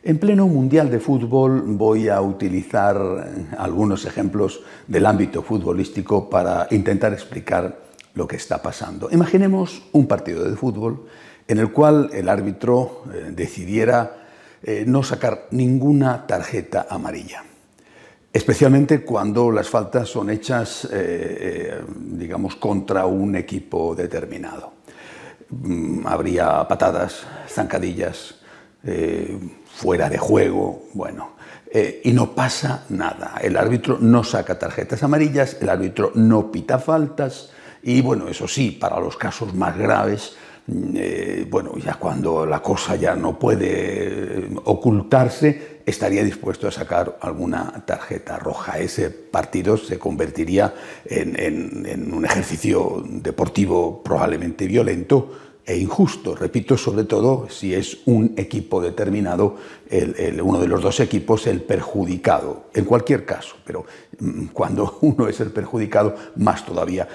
En pleno Mundial de Fútbol voy a utilizar algunos ejemplos del ámbito futbolístico para intentar explicar lo que está pasando. Imaginemos un partido de fútbol en el cual el árbitro decidiera no sacar ninguna tarjeta amarilla, especialmente cuando las faltas son hechas, digamos, contra un equipo determinado. Habría patadas, zancadillas, fuera de juego, bueno, y no pasa nada. El árbitro no saca tarjetas amarillas, el árbitro no pita faltas y, bueno, eso sí, para los casos más graves, bueno, ya cuando la cosa ya no puede ocultarse, estaría dispuesto a sacar alguna tarjeta roja. Ese partido se convertiría en un ejercicio deportivo probablemente violento e injusto, repito, sobre todo si es un equipo determinado, uno de los dos equipos, el perjudicado, en cualquier caso, pero cuando uno es el perjudicado, más todavía.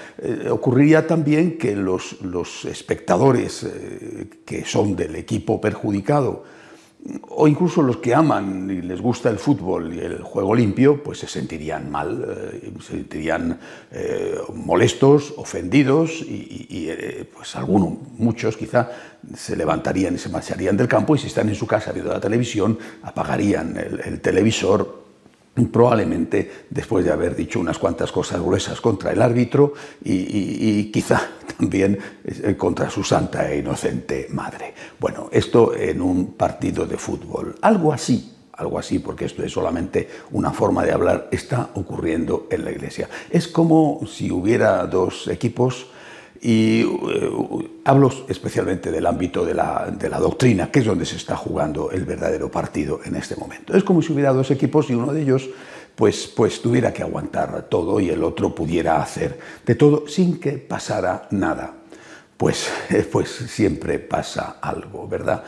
Ocurriría también que los espectadores que son del equipo perjudicado, o incluso los que aman y les gusta el fútbol y el juego limpio, pues se sentirían mal, se sentirían molestos, ofendidos y pues muchos quizá se levantarían y se marcharían del campo, y si están en su casa viendo la televisión, apagarían el televisor, probablemente después de haber dicho unas cuantas cosas gruesas contra el árbitro y quizá también contra su santa e inocente madre. Bueno, esto en un partido de fútbol. Algo así, porque esto es solamente una forma de hablar, está ocurriendo en la Iglesia. Es como si hubiera dos equipos, y hablo especialmente del ámbito de la doctrina, que es donde se está jugando el verdadero partido en este momento. Es como si hubiera dos equipos y uno de ellos pues tuviera que aguantar todo y el otro pudiera hacer de todo sin que pasara nada. Pues siempre pasa algo, ¿verdad?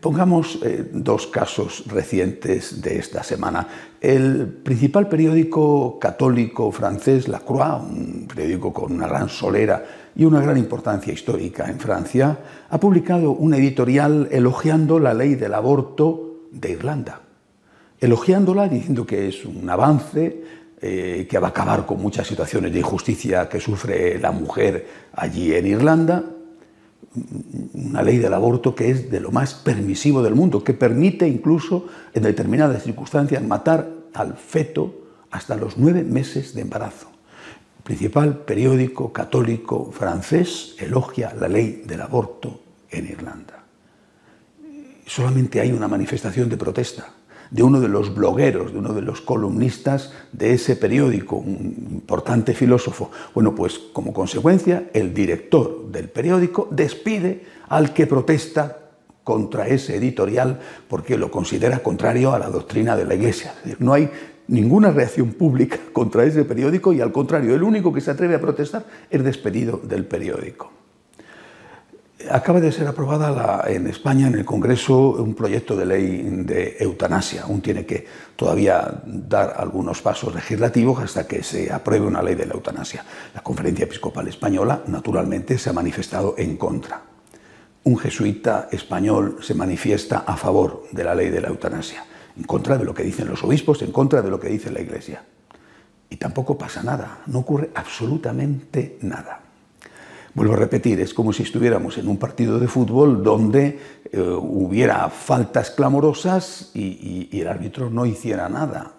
Pongamos dos casos recientes de esta semana. El principal periódico católico francés, La Croix, un periódico con una gran solera y una gran importancia histórica en Francia, ha publicado un editorial elogiando la ley del aborto de Irlanda. Elogiándola, diciendo que es un avance, que va a acabar con muchas situaciones de injusticia que sufre la mujer allí en Irlanda. Una ley del aborto que es de lo más permisivo del mundo, que permite incluso en determinadas circunstancias matar al feto hasta los 9 meses de embarazo. El principal periódico católico francés elogia la ley del aborto en Irlanda. Solamente hay una manifestación de protesta de uno de los blogueros, de uno de los columnistas de ese periódico, un importante filósofo. Bueno, pues como consecuencia, el director del periódico despide al que protesta contra ese editorial porque lo considera contrario a la doctrina de la Iglesia. Es decir, no hay ninguna reacción pública contra ese periódico y, al contrario, el único que se atreve a protestar es despedido del periódico. Acaba de ser aprobada en España, en el Congreso, un proyecto de ley de eutanasia. Aún tiene que todavía dar algunos pasos legislativos hasta que se apruebe una ley de la eutanasia. La Conferencia Episcopal Española, naturalmente, se ha manifestado en contra. Un jesuita español se manifiesta a favor de la ley de la eutanasia, en contra de lo que dicen los obispos, en contra de lo que dice la Iglesia. Y tampoco pasa nada, no ocurre absolutamente nada. Vuelvo a repetir, es como si estuviéramos en un partido de fútbol donde hubiera faltas clamorosas y el árbitro no hiciera nada.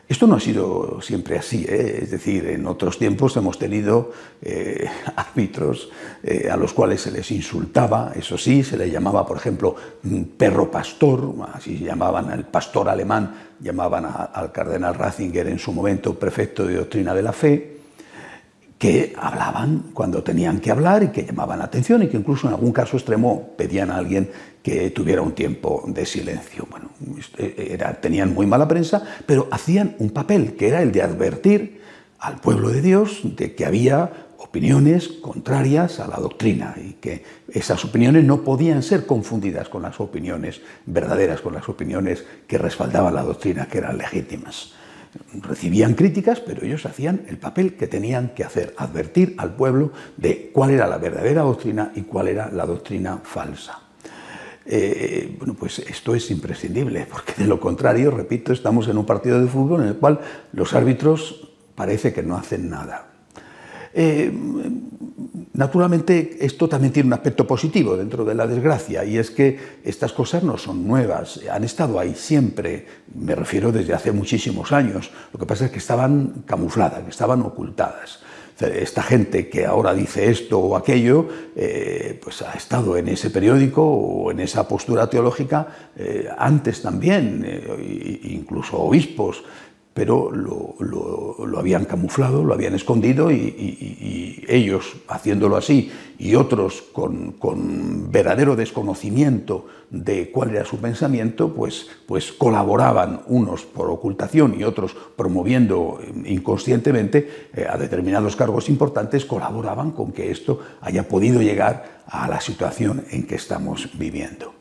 Esto no ha sido siempre así, es decir, en otros tiempos hemos tenido árbitros a los cuales se les insultaba, eso sí, se les llamaba, por ejemplo, perro pastor, así llamaban al pastor alemán, llamaban al cardenal Ratzinger, en su momento prefecto de doctrina de la fe, que hablaban cuando tenían que hablar y que llamaban la atención y que incluso en algún caso extremo pedían a alguien que tuviera un tiempo de silencio. Bueno, tenían muy mala prensa, pero hacían un papel que era el de advertir al pueblo de Dios de que había opiniones contrarias a la doctrina y que esas opiniones no podían ser confundidas con las opiniones verdaderas, con las opiniones que respaldaban la doctrina, que eran legítimas. Recibían críticas, pero ellos hacían el papel que tenían que hacer, advertir al pueblo de cuál era la verdadera doctrina y cuál era la doctrina falsa. Bueno, pues esto es imprescindible, porque de lo contrario, repito, estamos en un partido de fútbol en el cual los árbitros parece que no hacen nada. Naturalmente, esto también tiene un aspecto positivo dentro de la desgracia, y es que estas cosas no son nuevas, han estado ahí siempre, me refiero desde hace muchísimos años. Lo que pasa es que estaban camufladas, que estaban ocultadas. Esta gente que ahora dice esto o aquello, pues ha estado en ese periódico o en esa postura teológica antes también, incluso obispos, pero lo habían camuflado, lo habían escondido, y ellos haciéndolo así y otros con verdadero desconocimiento de cuál era su pensamiento, pues colaboraban, unos por ocultación y otros promoviendo inconscientemente a determinados cargos importantes, colaboraban con que esto haya podido llegar a la situación en que estamos viviendo.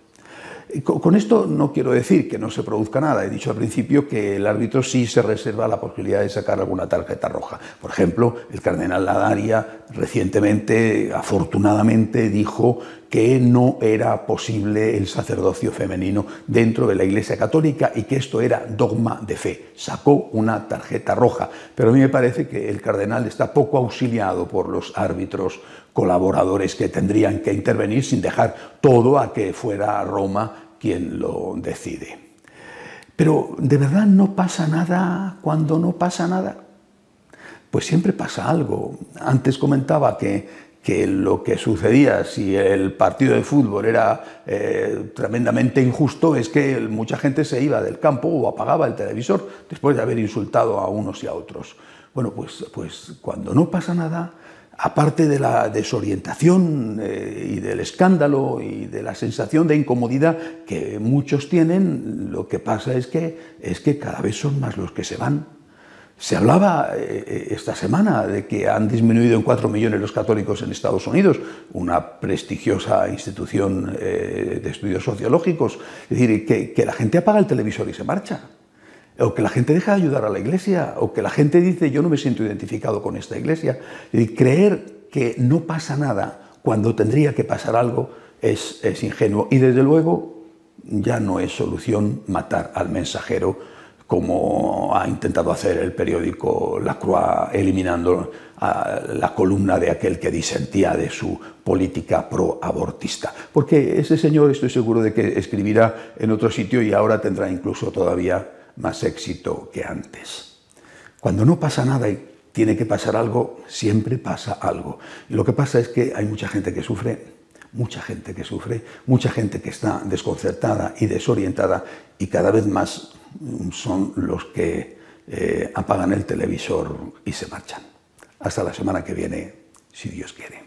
Con esto no quiero decir que no se produzca nada. He dicho al principio que el árbitro sí se reserva la posibilidad de sacar alguna tarjeta roja. Por ejemplo, el cardenal Ladaria recientemente, afortunadamente, dijo que no era posible el sacerdocio femenino dentro de la Iglesia Católica y que esto era dogma de fe. Sacó una tarjeta roja, pero a mí me parece que el cardenal está poco auxiliado por los árbitros colaboradores que tendrían que intervenir, sin dejar todo a que fuera Roma quien lo decide. Pero ¿de verdad no pasa nada cuando no pasa nada? Pues siempre pasa algo. Antes comentaba que lo que sucedía si el partido de fútbol era tremendamente injusto es que mucha gente se iba del campo o apagaba el televisor después de haber insultado a unos y a otros. Bueno, pues cuando no pasa nada, aparte de la desorientación y del escándalo y de la sensación de incomodidad que muchos tienen, lo que pasa es que cada vez son más los que se van. Se hablaba esta semana de que han disminuido en 4 millones los católicos en Estados Unidos, una prestigiosa institución de estudios sociológicos. Es decir, que la gente apaga el televisor y se marcha, o que la gente deja de ayudar a la Iglesia, o que la gente dice yo no me siento identificado con esta Iglesia. Es decir, creer que no pasa nada cuando tendría que pasar algo es ingenuo, y desde luego ya no es solución matar al mensajero, como ha intentado hacer el periódico La Croix, eliminando a la columna de aquel que disentía de su política pro-abortista. Porque ese señor, estoy seguro de que escribirá en otro sitio y ahora tendrá incluso todavía más éxito que antes. Cuando no pasa nada y tiene que pasar algo, siempre pasa algo. Y lo que pasa es que hay mucha gente que sufre, mucha gente que está desconcertada y desorientada, y cada vez más son los que apagan el televisor y se marchan. Hasta la semana que viene, si Dios quiere.